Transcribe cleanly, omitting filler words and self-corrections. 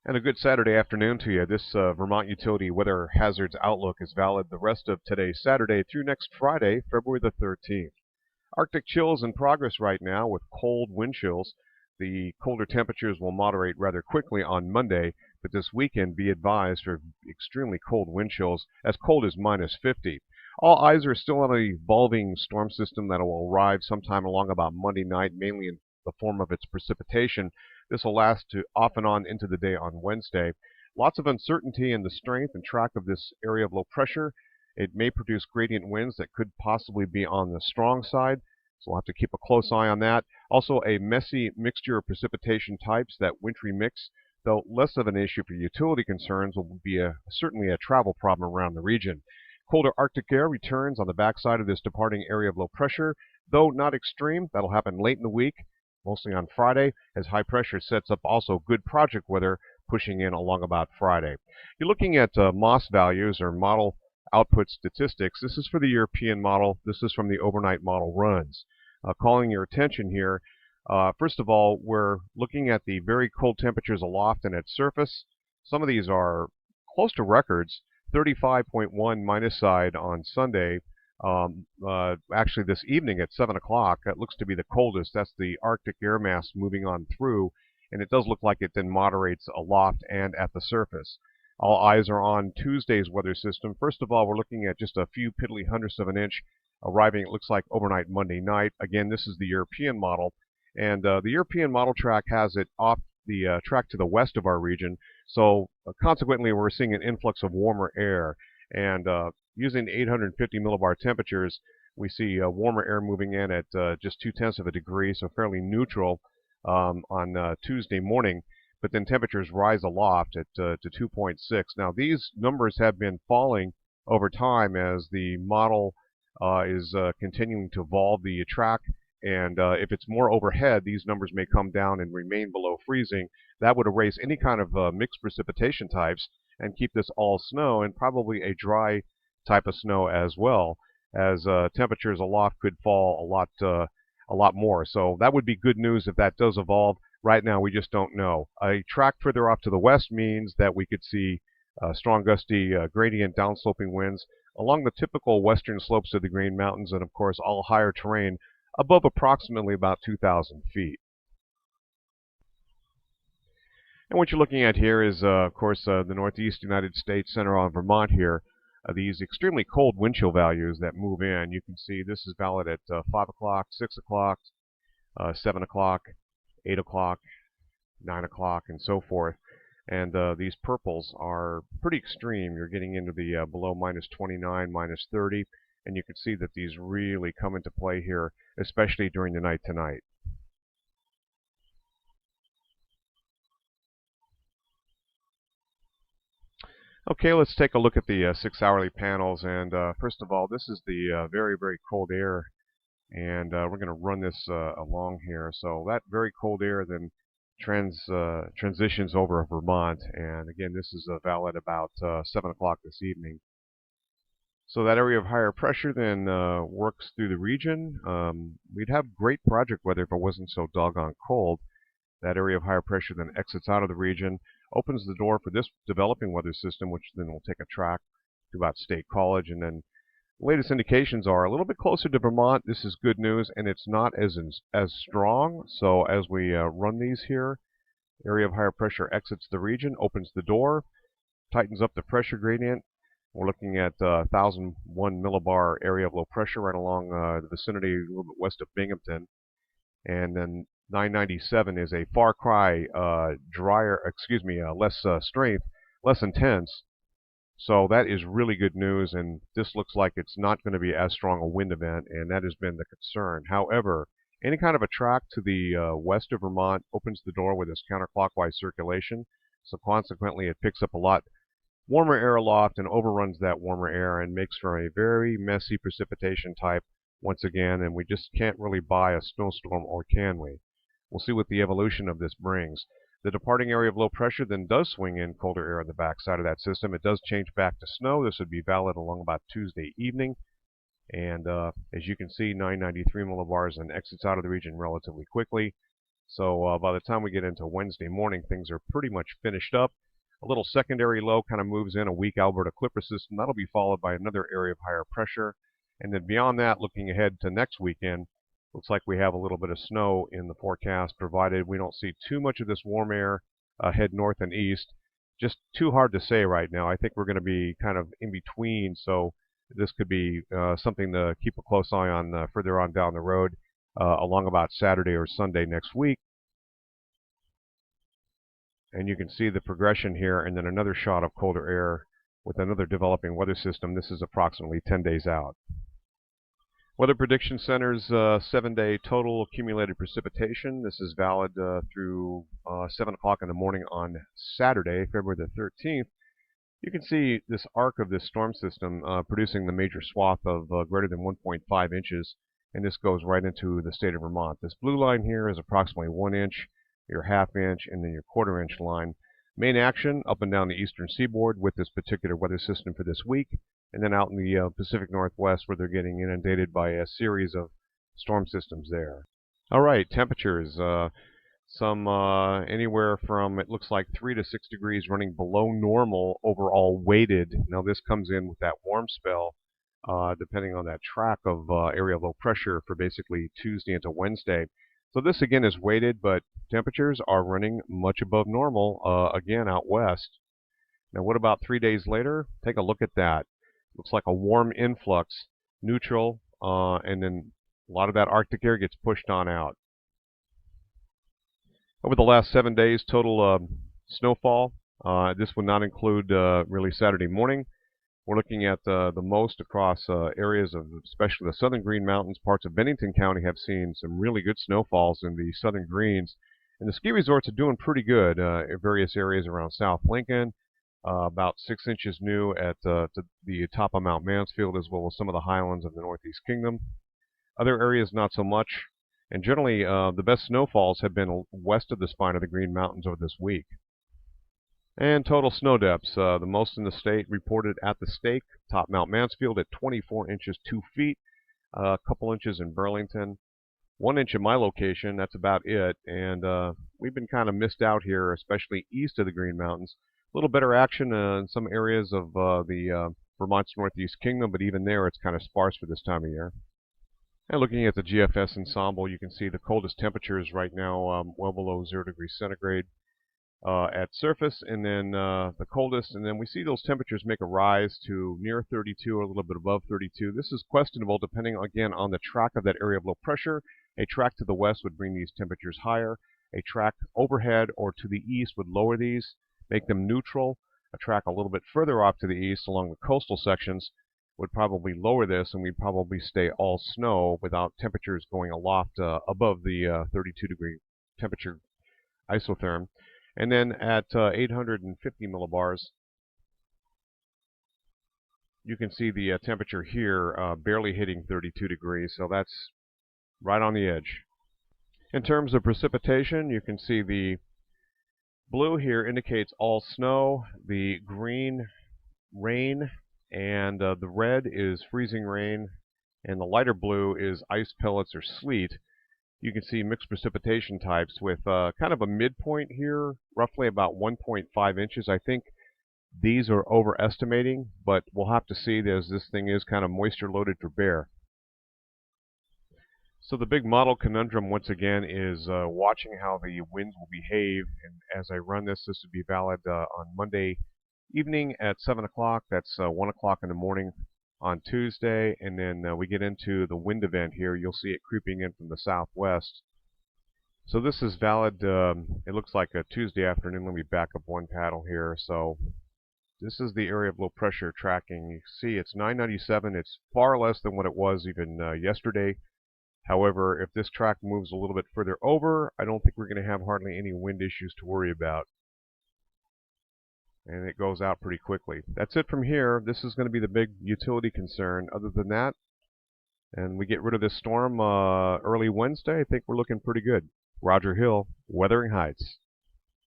And a good Saturday afternoon to you. This Vermont Utility Weather Hazards Outlook is valid the rest of today, Saturday, through next Friday, February the 13th. Arctic chills in progress right now with cold wind chills. The colder temperatures will moderate rather quickly on Monday, but this weekend be advised for extremely cold wind chills, as cold as -50. All eyes are still on an evolving storm system that will arrive sometime along about Monday night, mainly in the form of its precipitation. This will last off and on into the day on Wednesday. Lots of uncertainty in the strength and track of this area of low pressure. It may produce gradient winds that could possibly be on the strong side, so we'll have to keep a close eye on that. Also, a messy mixture of precipitation types, that wintry mix, though less of an issue for utility concerns, will be certainly a travel problem around the region. Colder Arctic air returns on the backside of this departing area of low pressure, though not extreme. That'll happen late in the week, mostly on Friday, as high pressure sets up also good project weather pushing in along about Friday. You're looking at MOS values, or model output statistics. This is for the European model. This is from the overnight model runs. Calling your attention here, first of all, we're looking at the very cold temperatures aloft and at surface. Some of these are close to records. 35.1 minus side on Sunday. Actually, this evening at 7 o'clock, that looks to be the coldest. That's the Arctic air mass moving on through, and it does look like it then moderates aloft and at the surface. All eyes are on Tuesday's weather system. First of all, we're looking at just a few piddly hundredths of an inch arriving, it looks like, overnight Monday night. Again, this is the European model, and the European model track has it off the track to the west of our region, so consequently we're seeing an influx of warmer air, and using 850 millibar temperatures, we see warmer air moving in at just 0.2 of a degree, so fairly neutral on Tuesday morning, but then temperatures rise aloft at to 2.6. Now, these numbers have been falling over time as the model is continuing to evolve the track. And if it's more overhead, these numbers may come down and remain below freezing. That would erase any kind of mixed precipitation types and keep this all snow, and probably a dry type of snow as well, as temperatures aloft could fall a lot more. So that would be good news if that does evolve. Right now, we just don't know. A track further off to the west means that we could see strong gusty gradient downsloping winds along the typical western slopes of the Green Mountains, and of course all higher terrain above approximately about 2,000 feet. And what you're looking at here is, of course, the northeast United States, center on Vermont here. These extremely cold wind chill values that move in. You can see this is valid at 5 o'clock, 6 o'clock, 7 o'clock, 8 o'clock, 9 o'clock, and so forth. And these purples are pretty extreme. You're getting into the below -29, -30. And you can see that these really come into play here, especially during the night tonight. Okay, let's take a look at the 6-hourly panels. And first of all, this is the very, very cold air. And we're going to run this along here. So that very cold air then transitions over Vermont. And again, this is valid about 7 o'clock this evening. So that area of higher pressure then works through the region. We'd have great project weather if it wasn't so doggone cold. That area of higher pressure then exits out of the region, opens the door for this developing weather system, which then will take a track to about State College. And then the latest indications are a little bit closer to Vermont. This is good news, and it's not as strong. So as we run these here, area of higher pressure exits the region, opens the door, tightens up the pressure gradient. We're looking at 1,001 millibar area of low pressure right along the vicinity a little bit west of Binghamton. And then 997 is a far cry drier, less strength, less intense. So that is really good news, and this looks like it's not going to be as strong a wind event, and that has been the concern. However, any kind of a track to the west of Vermont opens the door with this counterclockwise circulation, so consequently it picks up a lot warmer air aloft and overruns that warmer air and makes for a very messy precipitation type once again, and we just can't really buy a snowstorm, or can we? We'll see what the evolution of this brings. The departing area of low pressure then does swing in colder air on the backside of that system. It does change back to snow. This would be valid along about Tuesday evening. And as you can see, 993 millibars and exits out of the region relatively quickly. So by the time we get into Wednesday morning, things are pretty much finished up. A little secondary low kind of moves in, a weak Alberta Clipper system. That'll be followed by another area of higher pressure. And then beyond that, looking ahead to next weekend, looks like we have a little bit of snow in the forecast, provided we don't see too much of this warm air head north and east. Just too hard to say right now. I think we're going to be kind of in between, so this could be something to keep a close eye on further on down the road, along about Saturday or Sunday next week. And you can see the progression here, and then another shot of colder air with another developing weather system. This is approximately 10 days out. Weather Prediction Center's 7-day total accumulated precipitation. This is valid through 7 o'clock in the morning on Saturday, February the 13th. You can see this arc of this storm system producing the major swath of greater than 1.5 inches, and this goes right into the state of Vermont. This blue line here is approximately 1 inch, your half inch, and then your quarter inch line. Main action up and down the eastern seaboard with this particular weather system for this week, and then out in the Pacific Northwest where they're getting inundated by a series of storm systems there. All right, temperatures. Some anywhere from, it looks like 3 to 6 degrees running below normal overall weighted. Now this comes in with that warm spell, depending on that track of area of low pressure for basically Tuesday into Wednesday. So this again is weighted, but temperatures are running much above normal again out west. Now what about 3 days later? Take a look at that. Looks like a warm influx, neutral, and then a lot of that Arctic air gets pushed on out. Over the last 7 days, total snowfall. This would not include really Saturday morning. We're looking at the most across areas of especially the southern Green Mountains. Parts of Bennington County have seen some really good snowfalls in the southern Greens. And the ski resorts are doing pretty good in various areas around South Lincoln. About 6 inches new at the top of Mount Mansfield, as well as some of the highlands of the Northeast Kingdom. Other areas not so much. And generally, the best snowfalls have been west of the spine of the Green Mountains over this week. And total snow depths, the most in the state reported at the Stake, top Mount Mansfield at 24 inches 2 feet, a couple inches in Burlington, 1 inch in my location. That's about it. And we've been kind of missed out here, especially east of the Green Mountains. A little better action in some areas of the Vermont's Northeast Kingdom, but even there it's kind of sparse for this time of year. And looking at the GFS ensemble, you can see the coldest temperatures right now well below 0 degrees centigrade at surface, and then the coldest, and then we see those temperatures make a rise to near 32 or a little bit above 32. This is questionable depending again on the track of that area of low pressure. A track to the west would bring these temperatures higher. A track overhead or to the east would lower these, make them neutral. A track a little bit further off to the east along the coastal sections would probably lower this, and we'd probably stay all snow without temperatures going aloft above the 32 degree temperature isotherm. And then at 850 millibars, you can see the temperature here barely hitting 32 degrees, so that's right on the edge. In terms of precipitation, you can see the blue here indicates all snow, the green rain, and the red is freezing rain, and the lighter blue is ice pellets or sleet. You can see mixed precipitation types with kind of a midpoint here, roughly about 1.5 inches. I think these are overestimating, but we'll have to see as this thing is kind of moisture loaded for bear. So the big model conundrum once again is watching how the winds will behave. And as I run this, this would be valid on Monday evening at 7 o'clock. That's 1 o'clock in the morning on Tuesday, and then we get into the wind event here. You'll see it creeping in from the southwest. So this is valid, it looks like a Tuesday afternoon. Let me back up one paddle here. So this is the area of low pressure tracking. You see it's 997. It's far less than what it was even yesterday. However, if this track moves a little bit further over, I don't think we're going to have hardly any wind issues to worry about. And it goes out pretty quickly. That's it from here. This is going to be the big utility concern. Other than that, and we get rid of this storm early Wednesday, I think we're looking pretty good. Roger Hill, Wuthering Heights.